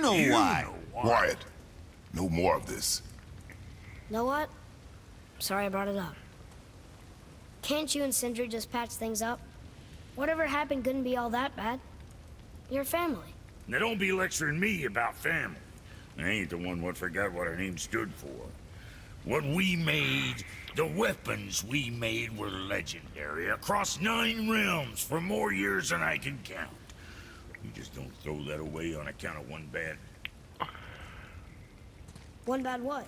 know why. Quiet. No more of this. Know what? Sorry I brought it up. Can't you and Sindri just patch things up? Whatever happened couldn't be all that bad. You're family. Now don't be lecturing me about family. I ain't the one what forgot what our name stood for. What we made, the weapons we made were legendary across 9 realms for more years than I can count. You just don't throw that away on account of one bad... One bad what?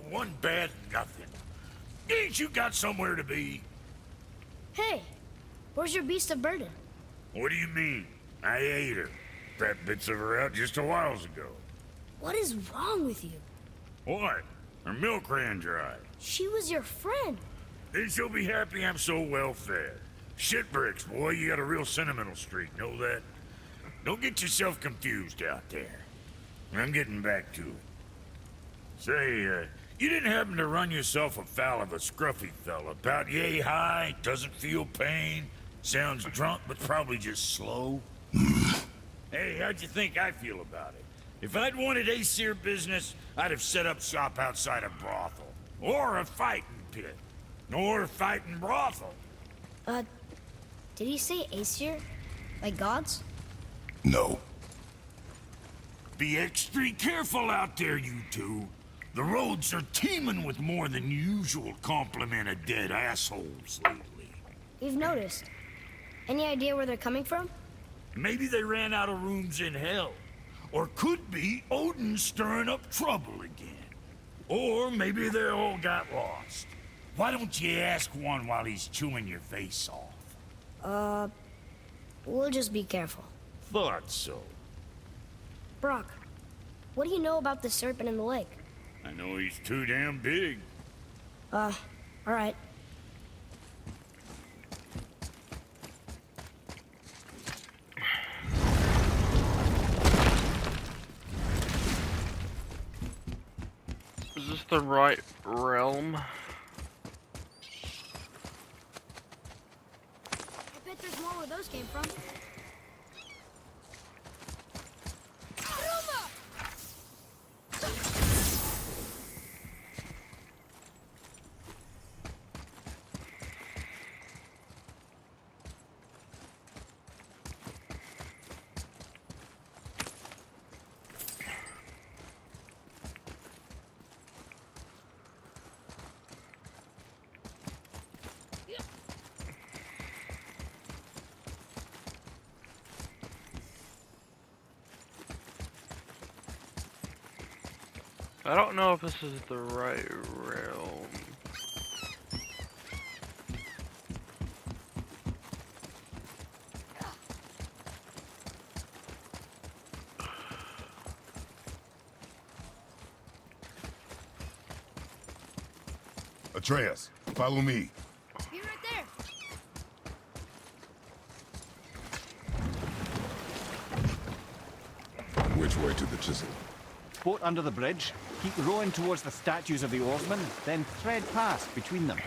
One bad nothing. Ain't you got somewhere to be? Hey, where's your beast of burden? What do you mean? I ate her. Fat bits of her out just a while ago. What is wrong with you? What? Her milk ran dry. She was your friend. Then she'll be happy I'm so well fed. Shit bricks, boy, you got a real sentimental streak, know that? Don't get yourself confused out there. I'm getting back to it. Say, you didn't happen to run yourself afoul of a scruffy fella about yay high, doesn't feel pain, sounds drunk but probably just slow? Hey, how'd you think I feel about it? If I'd wanted Aesir business, I'd have set up shop outside a brothel. Or a fighting pit. Or a fighting brothel. Did he say Aesir? Like gods? No. Be extra careful out there, you two. The roads are teeming with more than usual complement of dead assholes lately. We've noticed. Any idea where they're coming from? Maybe they ran out of rooms in hell. Or could be Odin stirring up trouble again. Or maybe they all got lost. Why don't you ask one while he's chewing your face off? We'll just be careful. Thought so. Brock, what do you know about the serpent in the lake? I know he's too damn big. All right. Is this the right realm? I bet there's more where those came from. I don't know if this is the right realm. Atreus, follow me. Be right there. Which way to the chisel? Boat under the bridge, keep rowing towards the statues of the oarsmen, then thread past between them.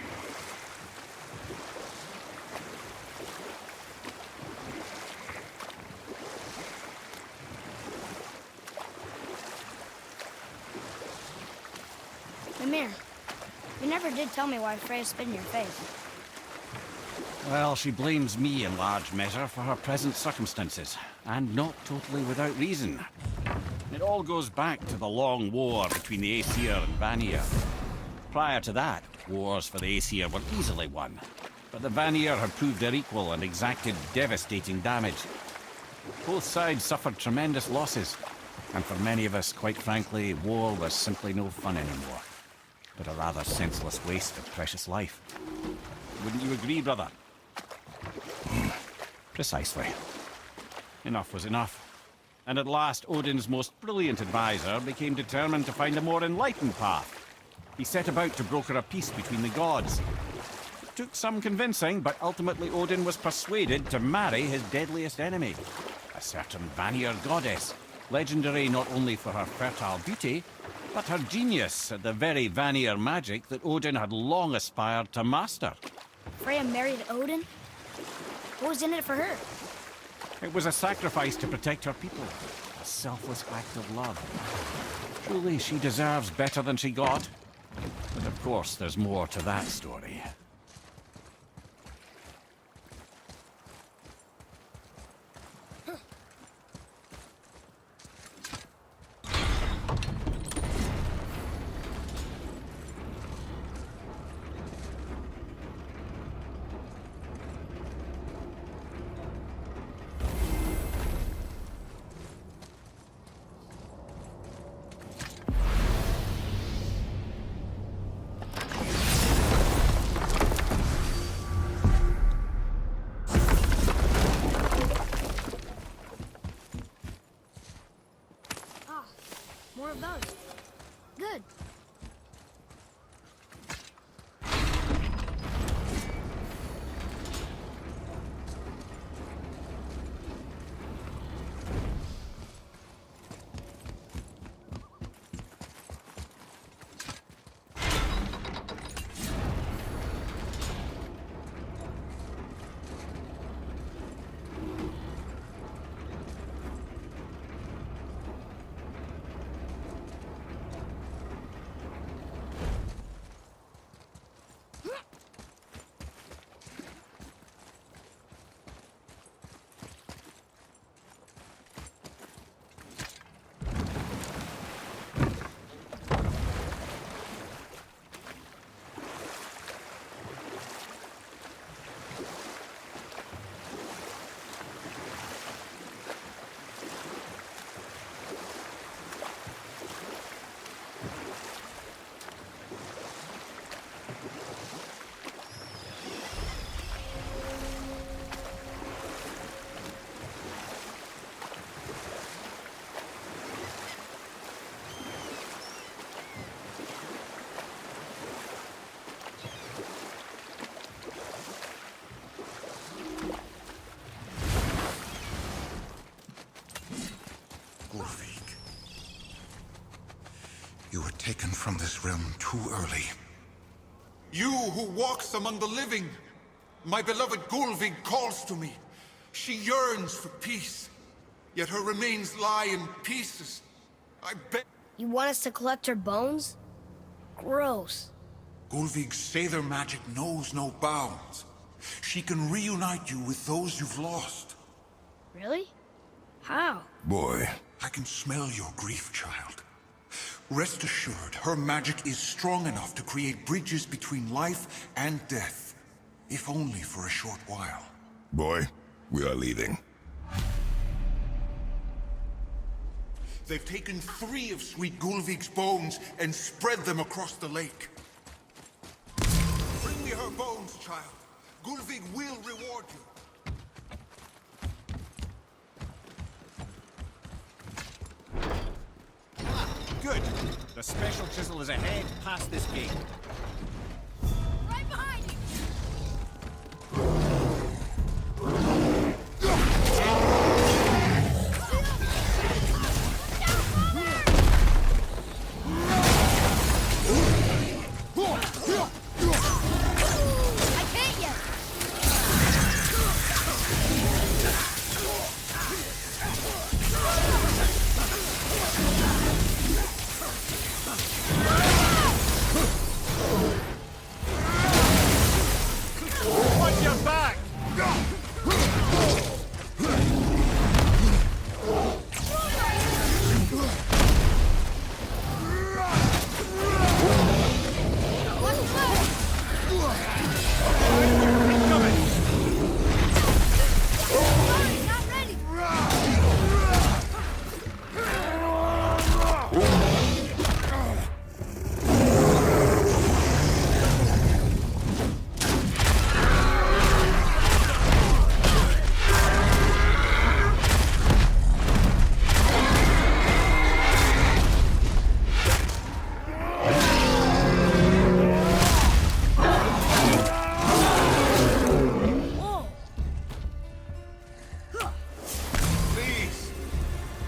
Mimir, you never did tell me why Freya spit in your face. Well, she blames me in large measure for her present circumstances, and not totally without reason. It all goes back to the long war between the Aesir and Vanir. Prior to that, wars for the Aesir were easily won, but the Vanir had proved their equal and exacted devastating damage. Both sides suffered tremendous losses, and for many of us, quite frankly, war was simply no fun anymore, but a rather senseless waste of precious life. Wouldn't you agree, brother? Precisely. Enough was enough. And at last, Odin's most brilliant advisor became determined to find a more enlightened path. He set about to broker a peace between the gods. It took some convincing, but ultimately Odin was persuaded to marry his deadliest enemy, a certain Vanir goddess, legendary not only for her fertile beauty, but her genius at the very Vanir magic that Odin had long aspired to master. Freya married Odin? What was in it for her? It was a sacrifice to protect her people. A selfless act of love. Truly, she deserves better than she got. But of course, there's more to that story. More of those. Good. Gulvig, you were taken from this realm too early. You who walks among the living, my beloved Gulvig calls to me. She yearns for peace, yet her remains lie in pieces. I beg. You want us to collect her bones? Gross. Gulvig's Sather magic knows no bounds. She can reunite you with those you've lost. Really? How? Boy, I can smell your grief, child. Rest assured, her magic is strong enough to create bridges between life and death, if only for a short while. boy, we are leaving. They've taken 3 of Sweet Gulvig's bones and spread them across the lake. Bring me her bones, child. Gulvig will reward you. Good. The special chisel is ahead, past this gate. Right behind you! I can't yet! Watch your back! Not ready! Whoa! Please,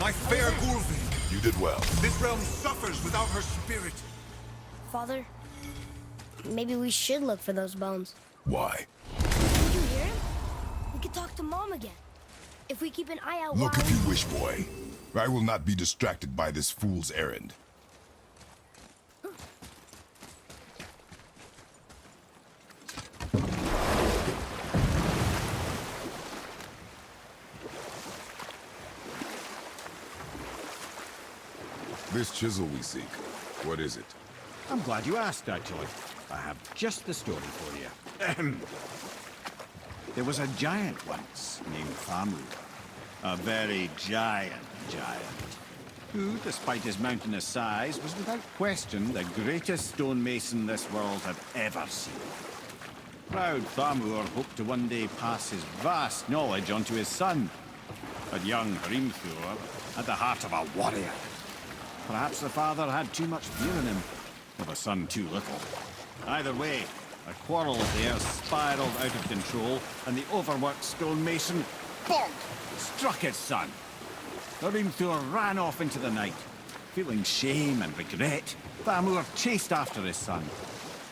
my fair Gulvig. You did well. This realm suffers without her spirit. Father, maybe we should look for those bones. Why? Did you hear him? We could talk to Mom again. If we keep an eye out Look while... if you wish, boy. I will not be distracted by this fool's errand. This chisel we seek, what is it? I'm glad you asked, actually. I have just the story for you. Ahem. There was a giant once named Thamur. A very giant, who, despite his mountainous size, was without question the greatest stonemason this world had ever seen. Proud Thamur hoped to one day pass his vast knowledge on to his son. But young Hrimthur had the heart of a warrior. Perhaps the father had too much fear in him, or the son too little. Either way, a quarrel of theirs spiraled out of control, and the overworked stonemason, bonk, struck his son. Hrimthur ran off into the night. Feeling shame and regret, Thamur chased after his son.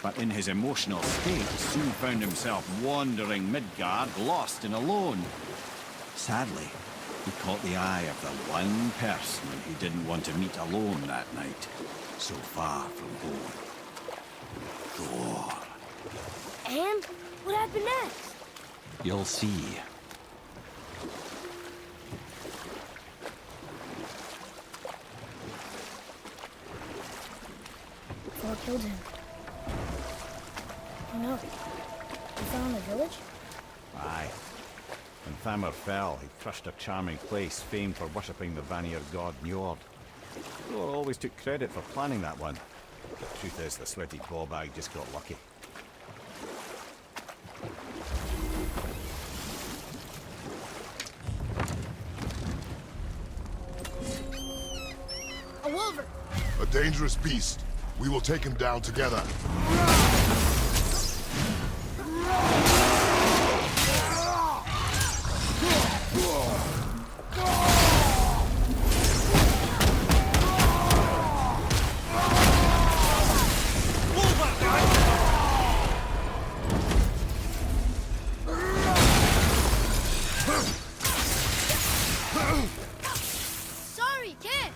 But in his emotional state, soon found himself wandering Midgard, lost and alone. Sadly, he caught the eye of the one person he didn't want to meet alone that night, so far from home. Thor. And what happened next? You'll see. Thor killed him. Oh no. He fell in the village? Aye. When Thamur fell, he crushed a charming place famed for worshipping the Vanir god Njord. Thor always took credit for planning that one. The truth is, the sweaty ballbag just got lucky. A wolver! A dangerous beast. We will take him down together. Sorry, kid!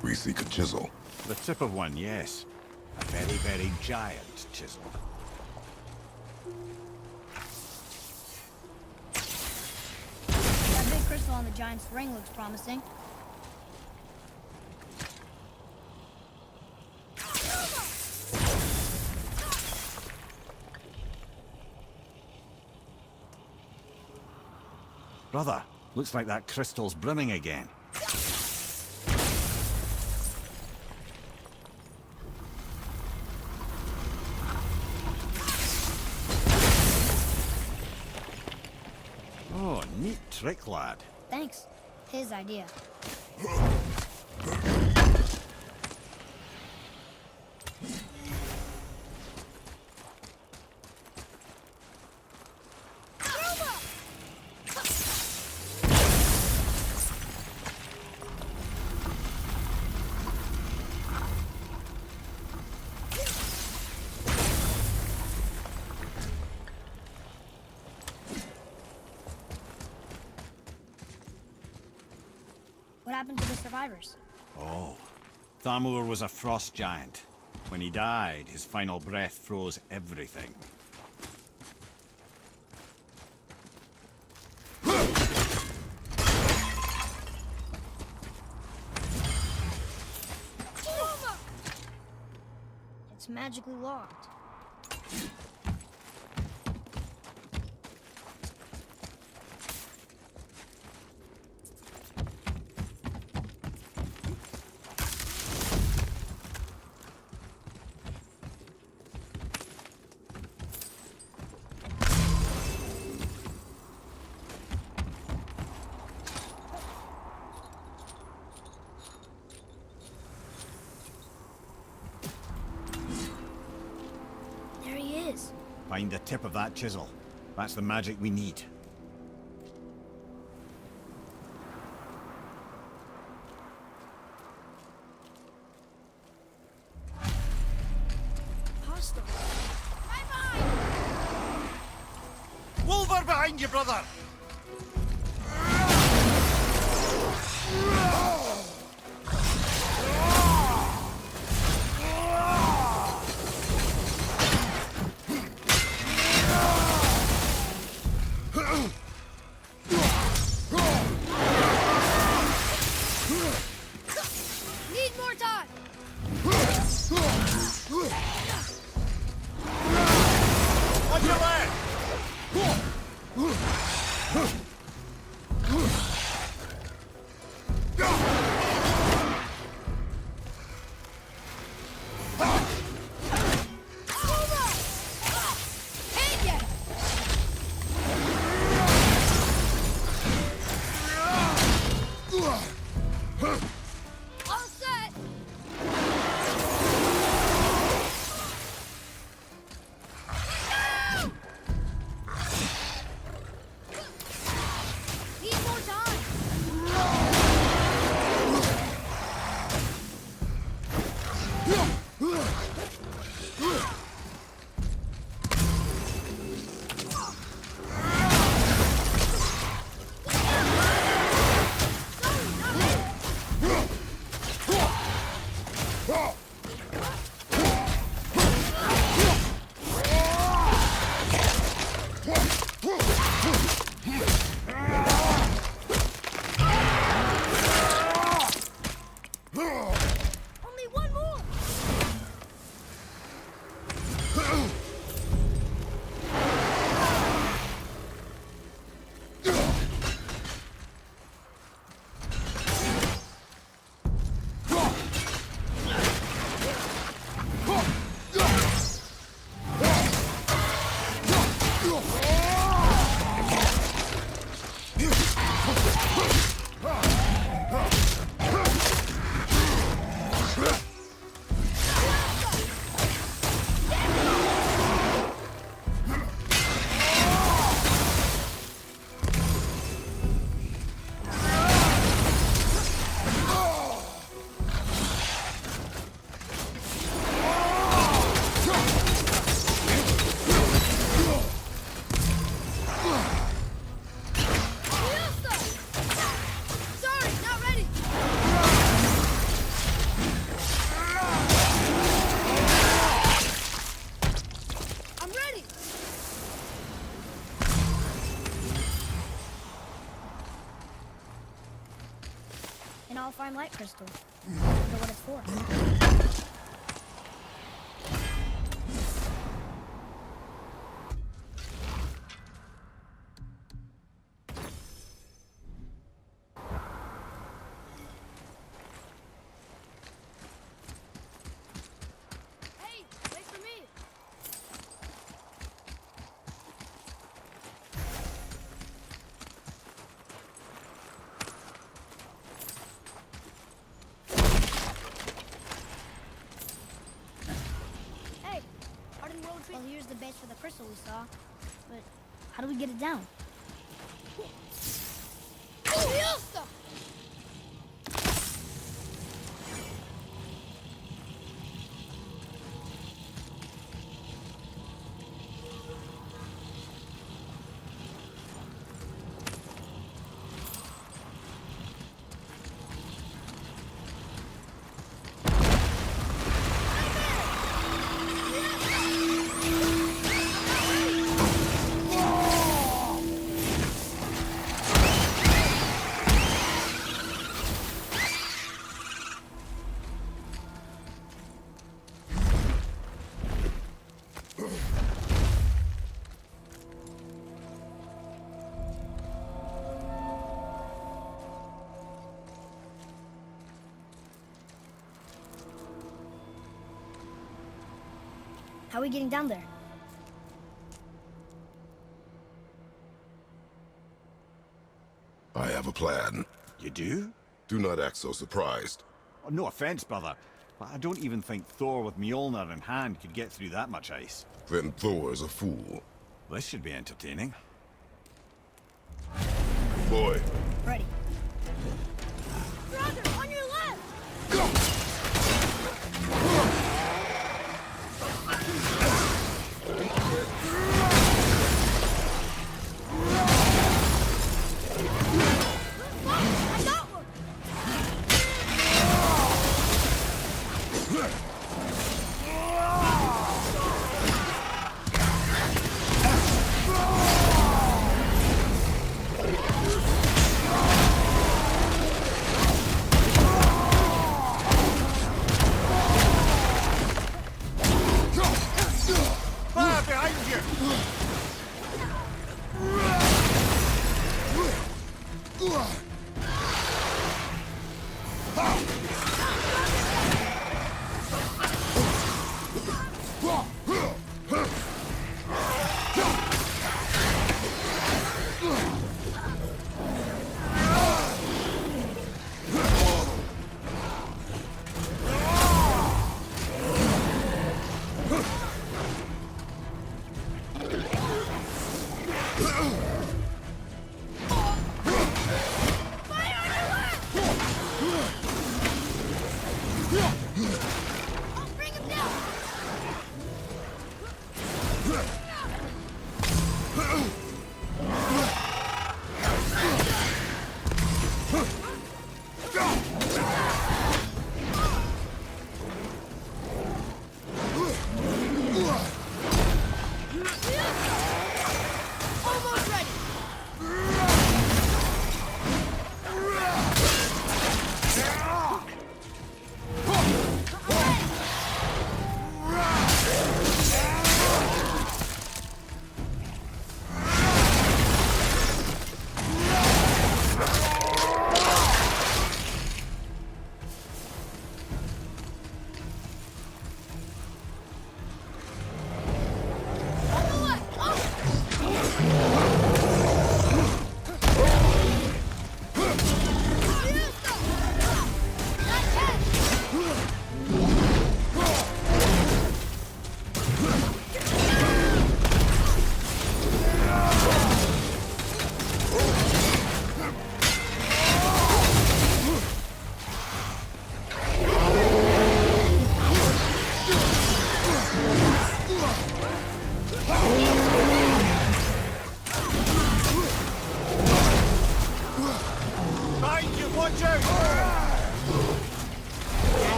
We seek a chisel. The tip of one, yes. A very, very giant chisel. That big crystal on the giant's ring looks promising. Brother, looks like that crystal's brimming again. Oh, neat trick, lad. Thanks. His idea. What happened to the survivors? Oh, Thamur was a frost giant. When he died, his final breath froze everything. It's magically locked. Find the tip of that chisel. That's the magic we need. Hostile. Wolver behind you, brother! Need more time. On your left! Can't get it. All set. Need more time. Only one more. Sorry, not ready. I'm ready. An all-fine light crystal. I wonder what it's for. Hey, wait for me. Hey, Arden World Tree. Well, here's the base for the crystal we saw. But how do we get it down? Leviosa! How are we getting down there? I have a plan. You do? Do not act so surprised. Oh, no offense, brother, But I don't even think Thor with Mjolnir in hand could get through that much ice. Then Thor is a fool. This should be entertaining. Boy, Ready. Brother, on your left! I got one! Fire behind you!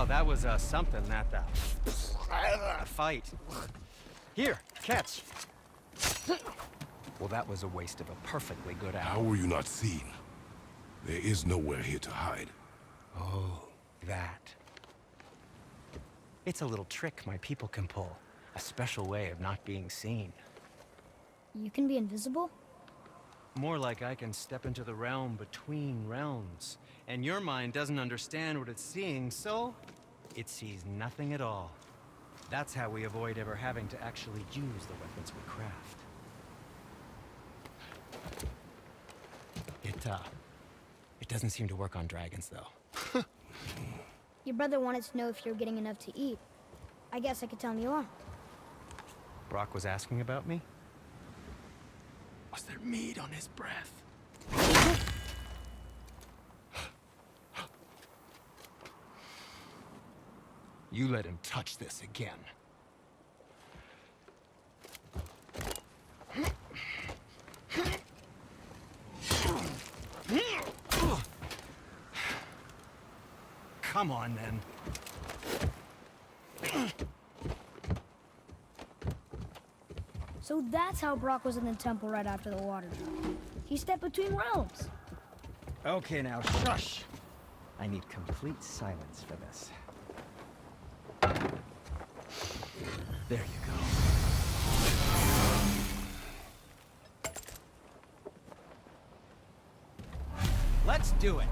Wow, that was something, that fight. Here, catch. Well, that was a waste of a perfectly good How hour. were you not seen? There is nowhere here to hide. Oh, that. It's a little trick my people can pull. A special way of not being seen. You can be invisible? More like I can step into the realm between realms. And your mind doesn't understand what it's seeing, so it sees nothing at all. That's how we avoid ever having to actually use the weapons we craft. It doesn't seem to work on dragons, though. Your brother wanted to know if you're getting enough to eat. I guess I could tell him you are. Brock was asking about me? Was there meat on his breath? You let him touch this again. Come on, then. So that's how Brock was in the temple right after the water drop. He stepped between realms. Okay, now shush. I need complete silence for this. There you go. Let's do it.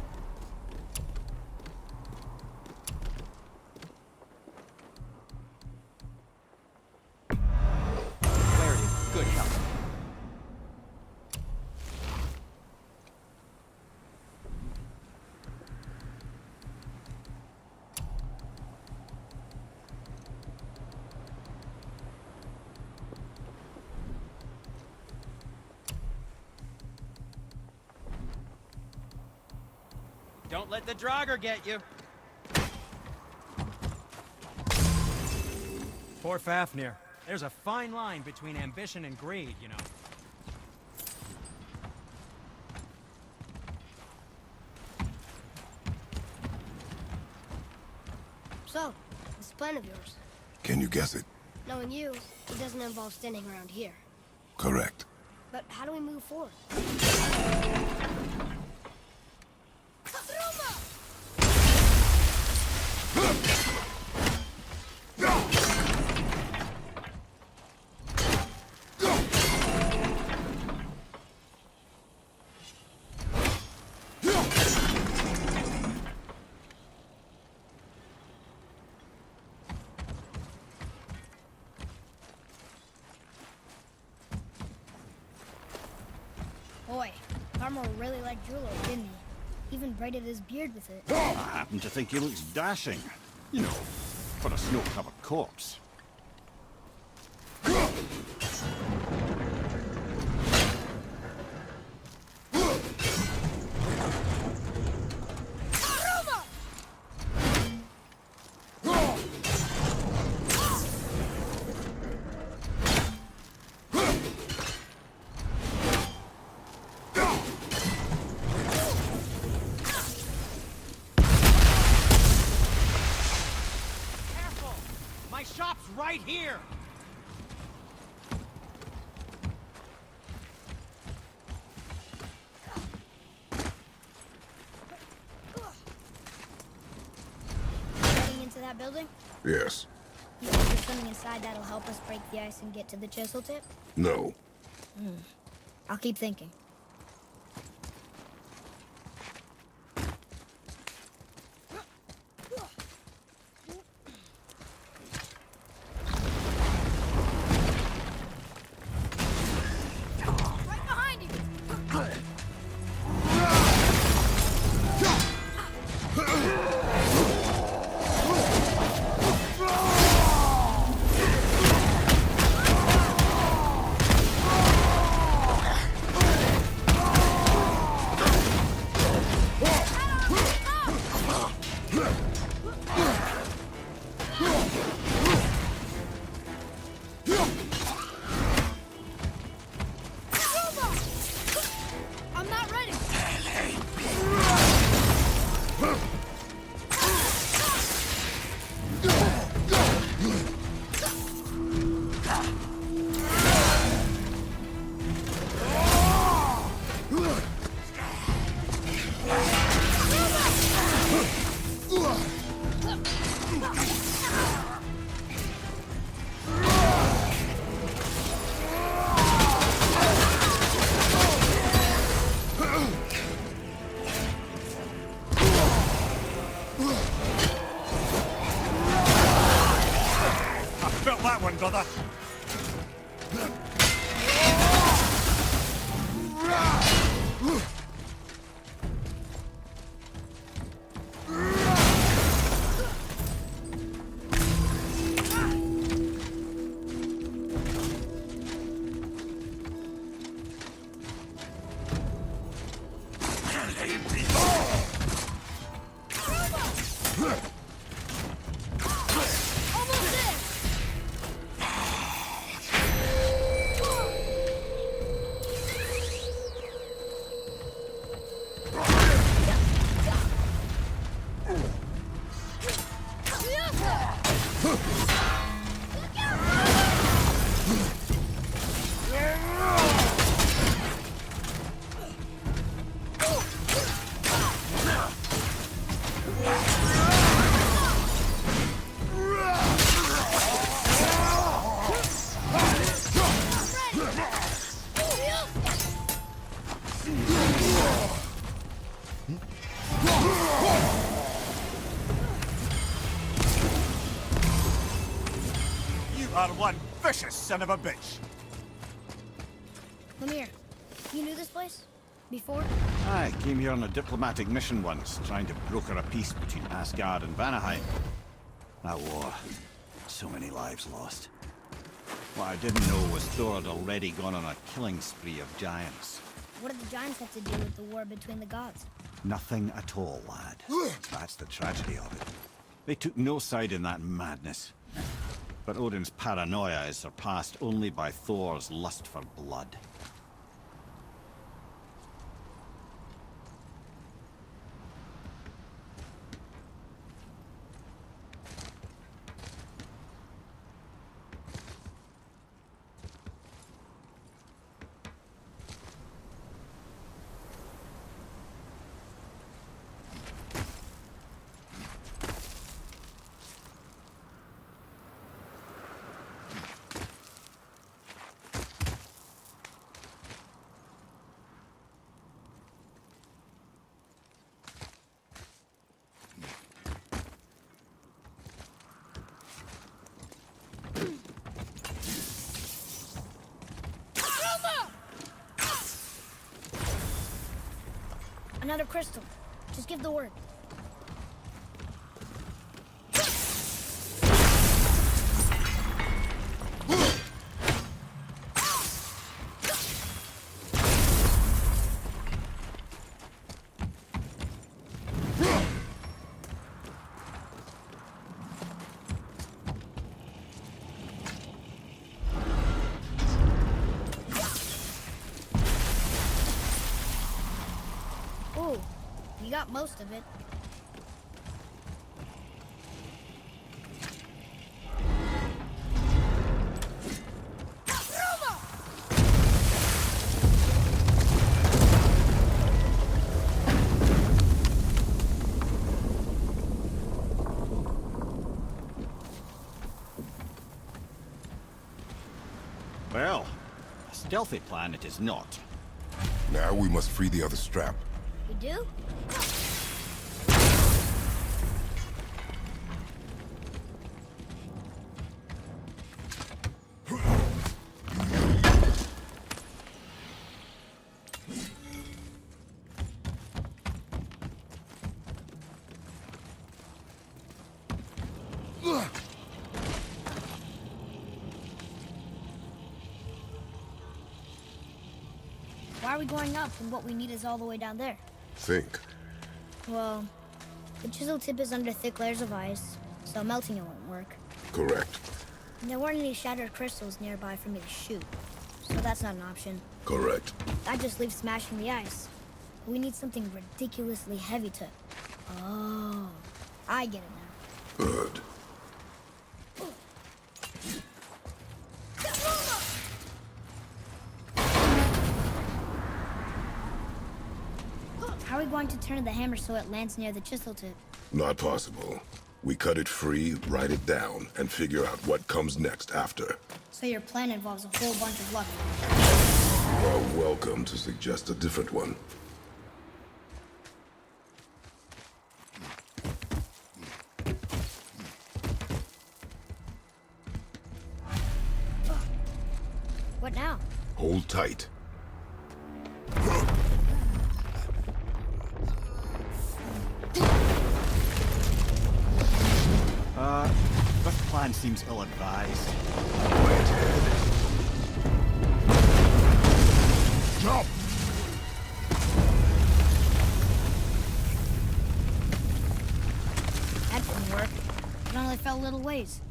Clarity, good help. Don't let the Draugr get you. Poor Fafnir. There's a fine line between ambition and greed, you know. So, this plan of yours. Can you guess it? Knowing you, it doesn't involve standing around here. Correct. But how do we move forward? Boy, Farmer really liked Julo, didn't he? Even braided his beard with it. I happen to think he looks dashing. You know, for a snow-covered corpse. My shop's right here! Getting into that building? Yes. You think there's something inside that'll help us break the ice and get to the chisel tip? No. I'll keep thinking. Right behind you! brother. You are one vicious son of a bitch. Lemire, you knew this place? Before? I came here on a diplomatic mission once, trying to broker a peace between Asgard and Vanaheim. That war. So many lives lost. What I didn't know was Thor had already gone on a killing spree of giants. What did the giants have to do with the war between the gods? Nothing at all, lad. That's the tragedy of it. They took no side in that madness. But Odin's paranoia is surpassed only by Thor's lust for blood. Another crystal. Just give the word. Ooh, you got most of it. Well, a stealthy plan it is not. Now we must free the other strap. We do? Why are we going up when what we need is all the way down there? Think. Well, the chisel tip is under thick layers of ice, so melting it won't work. Correct. And there weren't any shattered crystals nearby for me to shoot, so that's not an option. Correct. That just leaves smashing the ice. We need something ridiculously heavy to... Oh, I get it now. Good. How are we going to turn the hammer so it lands near the chisel tip? Not possible. We cut it free, write it down, and figure out what comes next after. So your plan involves a whole bunch of luck. You are welcome to suggest a different one. Hold tight. This plan seems ill-advised. Quiet head. Jump! That didn't work. It only fell little ways.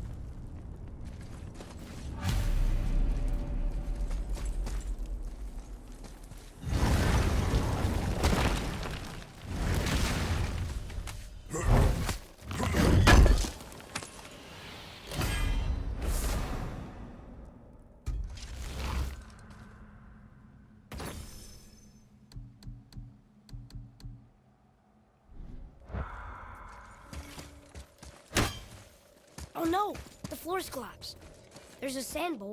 Oh no! The floor's collapsed. There's a sand bowl